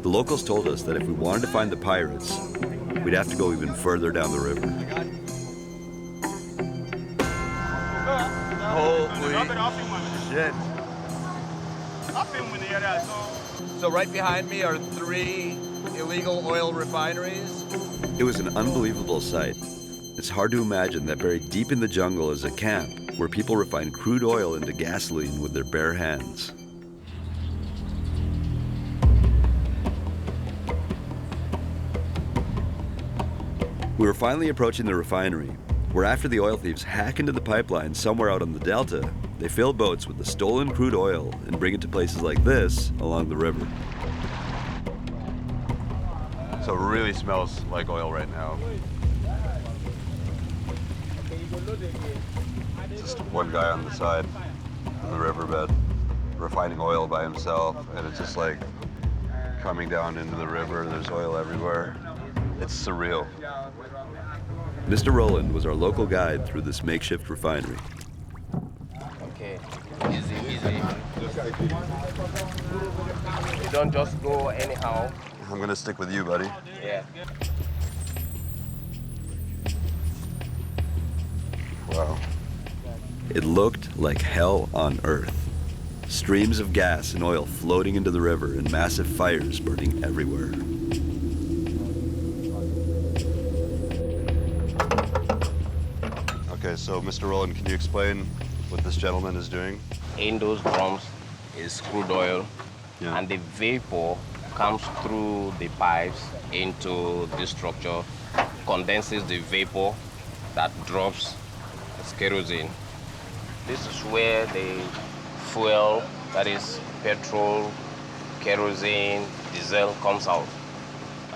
The locals told us that if we wanted to find the pirates, we'd have to go even further down the river. Holy shit. So right behind me are 3 illegal oil refineries. It was an unbelievable sight. It's hard to imagine that buried deep in the jungle is a camp where people refine crude oil into gasoline with their bare hands. We were finally approaching the refinery, where after the oil thieves hack into the pipeline somewhere out on the delta, they fill boats with the stolen crude oil and bring it to places like this along the river. So it really smells like oil right now. Just one guy on the side in the riverbed refining oil by himself, and it's just like coming down into the river. There's oil everywhere. It's surreal. Mr. Rowland was our local guide through this makeshift refinery. Okay, easy. You don't just go anyhow. I'm gonna stick with you, buddy. Yeah. Wow. It looked like hell on earth. Streams of gas and oil floating into the river and massive fires burning everywhere. Okay, so Mr. Rowland, can you explain what this gentleman is doing? In those drums is crude oil, Yeah. and the vapor comes through the pipes into this structure, condenses the vapor that drops as kerosene. This is where the fuel, that is petrol, kerosene, diesel, comes out.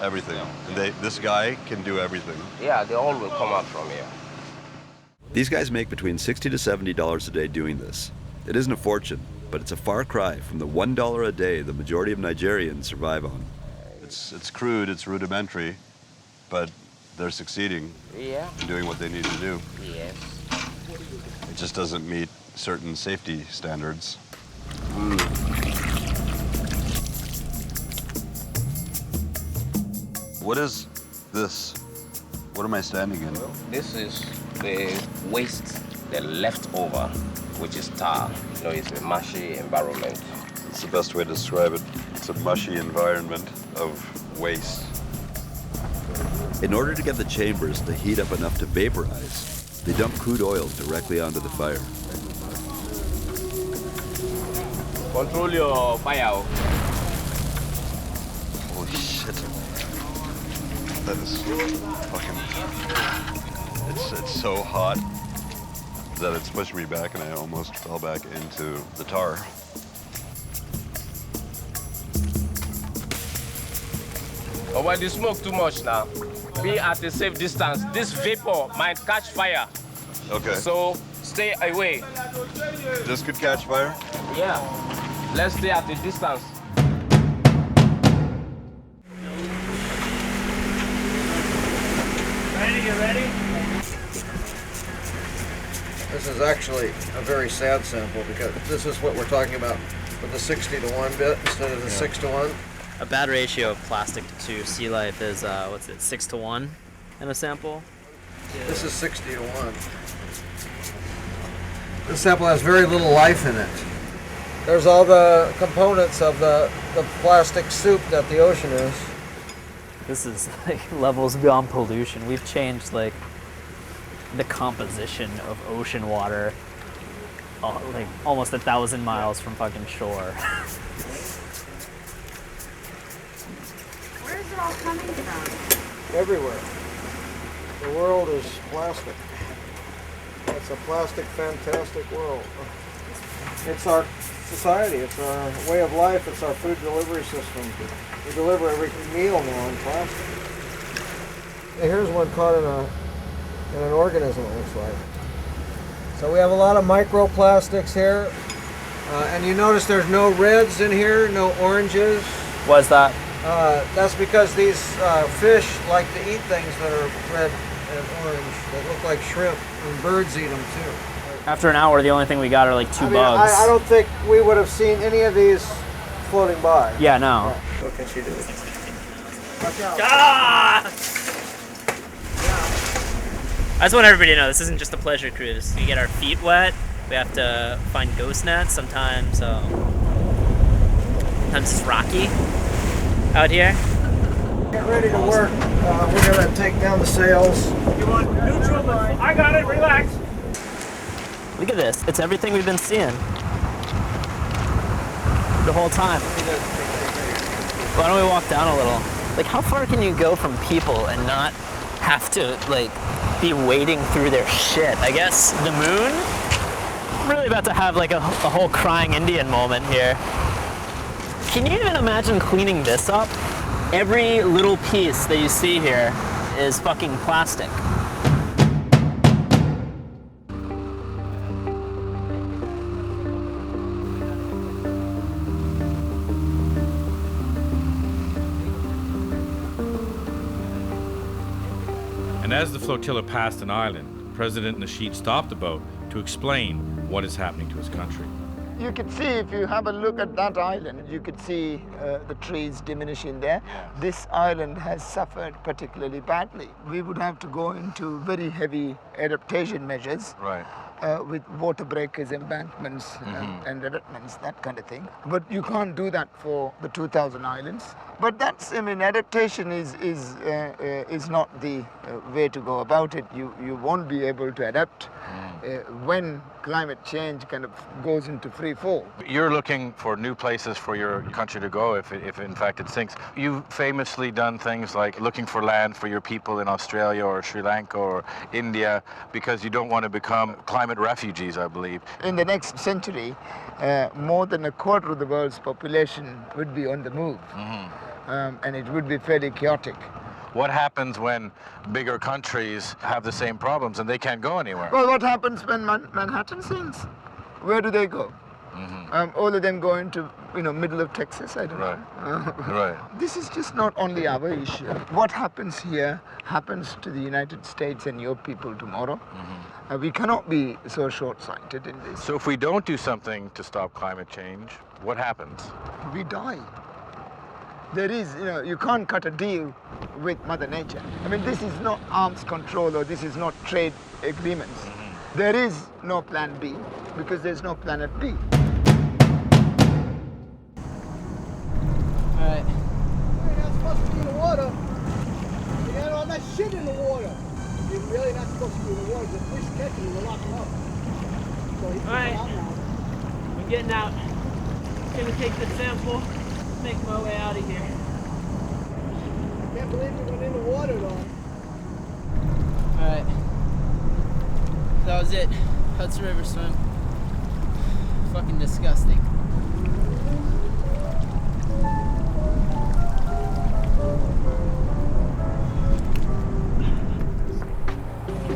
Everything. And this guy can do everything. Yeah, they all will come out from here. These guys make between $60 to $70 a day doing this. It isn't a fortune, but it's a far cry from the $1 a day the majority of Nigerians survive on. It's crude, it's rudimentary, but they're succeeding Yeah. in doing what they need to do. Yes. It just doesn't meet certain safety standards. What is this? What am I standing in? This is the waste, the leftover, which is tar. You know, it's a mushy environment. It's the best way to describe it. It's a mushy environment of waste. In order to get the chambers to heat up enough to vaporize, they dump crude oil directly onto the fire. Control your fire. Holy shit. That is fucking... It's so hot that it pushed me back and I almost fell back into the tar. Oh, when you smoke too much now, be at a safe distance. This vapor might catch fire. Okay. So stay away. This could catch fire? Yeah. Let's stay at a distance. Ready? You ready? This is actually a very sad sample because this is what we're talking about with the 60 to 1 bit instead of the 6 to 1. A bad ratio of plastic to sea life is, 6 to 1 in a sample? This is 60 to 1. This sample has very little life in it. There's all the components of the plastic soup that the ocean is. This is like levels beyond pollution. We've changed like the composition of ocean water like almost 1,000 miles from fucking shore. Where's it all coming from? Everywhere. The world is plastic. It's a plastic, fantastic world. It's our society, it's our way of life, it's our food delivery system. We deliver every meal now in plastic. Here's one caught in an organism, it looks like. So we have a lot of microplastics here. And you notice there's no reds in here, no oranges. Why's that? That's because these fish like to eat things that are red and orange, that look like shrimp, and birds eat them too. After an hour, the only thing we got are like two bugs. I don't think we would have seen any of these floating by. Yeah, no. What can she do? Watch out. Ah! I just want everybody to know this isn't just a pleasure cruise. We get our feet wet. We have to find ghost nets. Sometimes it's rocky out here. Get ready to work. We're gonna take down the sails. You want neutral? I got it. Relax. Look at this. It's everything we've been seeing the whole time. Why don't we walk down a little? Like, how far can you go from people and not have to, like, be wading through their shit? I guess the moon? I'm really about to have, like, a whole crying Indian moment here. Can you even imagine cleaning this up? Every little piece that you see here is fucking plastic. And as the flotilla passed an island, President Nasheed stopped the boat to explain what is happening to his country. You could see, if you have a look at that island, you could see the trees diminishing there. This island has suffered particularly badly. We would have to go into very heavy adaptation measures. Right. With water breakers, embankments, and abutments, that kind of thing. But you can't do that for the 2,000 islands. But that's, I mean, adaptation is not the way to go about it. You won't be able to adapt when climate change kind of goes into free fall. You're looking for new places for your country to go if in fact it sinks. You've famously done things like looking for land for your people in Australia or Sri Lanka or India because you don't want to become climate refugees, I believe. In the next century, more than a quarter of the world's population would be on the move. And it would be fairly chaotic. What happens when bigger countries have the same problems and they can't go anywhere? Well, what happens when Manhattan sinks? Where do they go? All of them go into, middle of Texas, I don't know. Right. This is just not only our issue. What happens here happens to the United States and your people tomorrow. We cannot be so short-sighted in this. So if we don't do something to stop climate change, what happens? We die. There is, you can't cut a deal with Mother Nature. I mean, this is not arms control or this is not trade agreements. There is no plan B because there's no planet B. All right. You're not supposed to be in the water. You got all that shit in the water. You're really not supposed to be in the water. The fish catching you, will lock them up. So he's All right. out now. I'm getting out. Gonna take the sample. Make my way out of here. I can't believe you went in the water though. Alright. That was it. Hudson River swim. Fucking disgusting.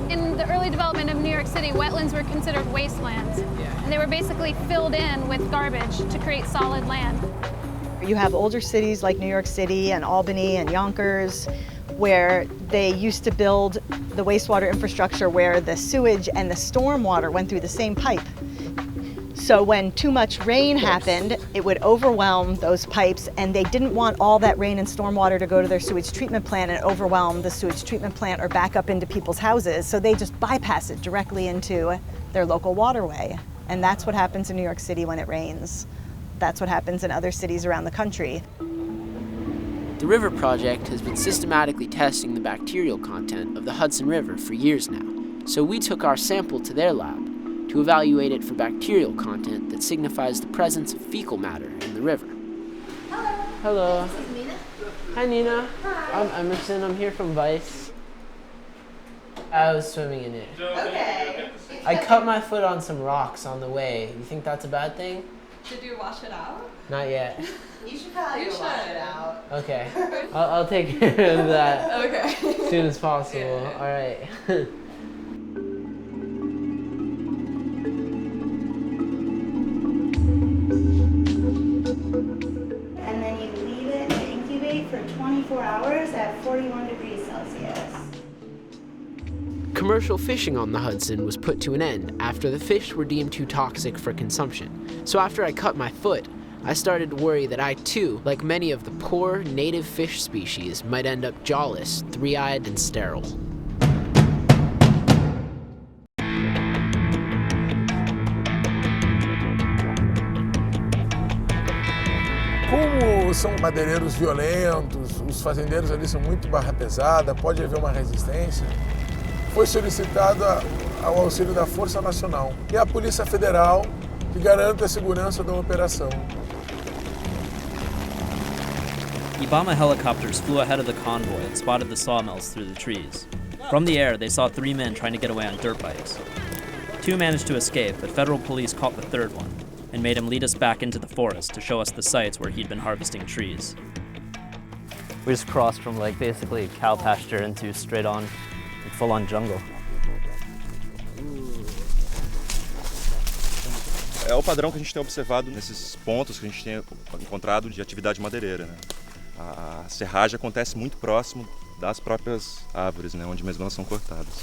In the early development of New York City, wetlands were considered wastelands. And they were basically filled in with garbage to create solid land. You have older cities like New York City and Albany and Yonkers where they used to build the wastewater infrastructure where the sewage and the storm water went through the same pipe. So when too much rain happened, it would overwhelm those pipes, and they didn't want all that rain and storm water to go to their sewage treatment plant and overwhelm the sewage treatment plant or back up into people's houses. So they just bypass it directly into their local waterway. And that's what happens in New York City when it rains. That's what happens in other cities around the country. The River Project has been systematically testing the bacterial content of the Hudson River for years now, so we took our sample to their lab to evaluate it for bacterial content that signifies the presence of fecal matter in the river. Hello. This is Nina. Hi, Nina. Hi. I'm Emerson. I'm here from Vice. I was swimming in it. Okay. I cut my foot on some rocks on the way. You think that's a bad thing? Did you wash it out? Not yet. You should probably wash it out. Okay. I'll take care of that Okay. as soon as possible. Yeah. All right. And then you leave it to incubate for 24 hours at 41 degrees Celsius. Commercial fishing on the Hudson was put to an end after the fish were deemed too toxic for consumption. So after I cut my foot, I started to worry that I too, like many of the poor native fish species, might end up jawless, three-eyed, and sterile. Como são madeireiros violentos, os fazendeiros ali são muito barra pesada, pode haver uma resistência, foi solicitado ao auxílio da Força Nacional e a Polícia Federal, que garante a segurança da operação. Ibama helicopters flew ahead of the convoy and spotted the sawmills through the trees. From the air, they saw 3 men trying to get away on dirt bikes. 2 managed to escape, but federal police caught the 3rd one and made him lead us back into the forest to show us the sites where he'd been harvesting trees. We just crossed from like basically cow pasture into straight on, full-on jungle. É o padrão que a gente tem observado nesses pontos que a gente tem encontrado de atividade madeireira, né? A serragem acontece muito próximo das próprias árvores, né? Onde mesmo elas são cortadas.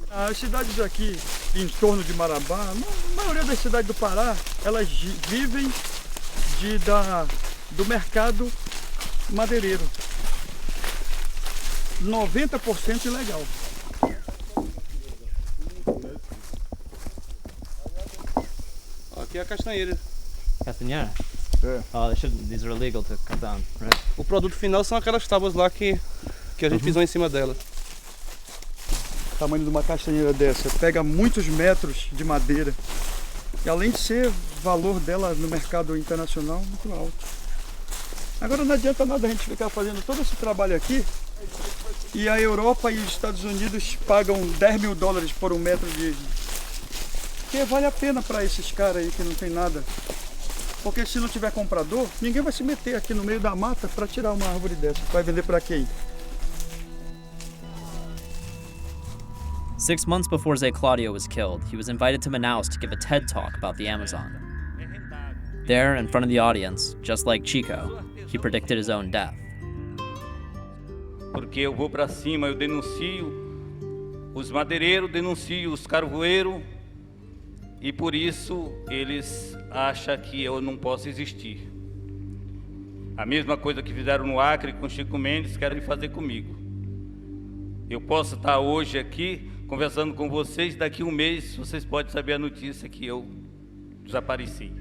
As cidades aqui em torno de Marabá, a maioria das cidades do Pará, elas vivem do mercado madeireiro. 90% ilegal. Aqui é a castanheira. Castanheira? Oh, these are illegal to cut down, right? O produto final são aquelas tábuas lá que a gente pisou em cima dela. O tamanho de uma castanheira dessa pega muitos metros de madeira. E além de ser o valor dela no mercado internacional muito alto. Agora não adianta nada a gente ficar fazendo todo esse trabalho aqui e a Europa e os Estados Unidos pagam $10 mil por um metro de... Porque vale a pena para esses caras aí que não tem nada. Porque se não tiver comprador, ninguém vai se meter aqui no meio da mata para tirar uma árvore dessa. Vai vender para quem? 6 months before Zé Claudio was killed, he was invited to Manaus to give a TED Talk about the Amazon. There, in front of the audience, just like Chico, he predicted his own death. Porque eu vou para cima, eu denuncio os madeireiros, denuncio os carvoeiros, e por isso eles acham que eu não posso existir. A mesma coisa que fizeram no Acre com Chico Mendes, querem fazer comigo. Eu posso estar hoje aqui conversando com vocês, daqui a um mês vocês podem saber a notícia que eu desapareci.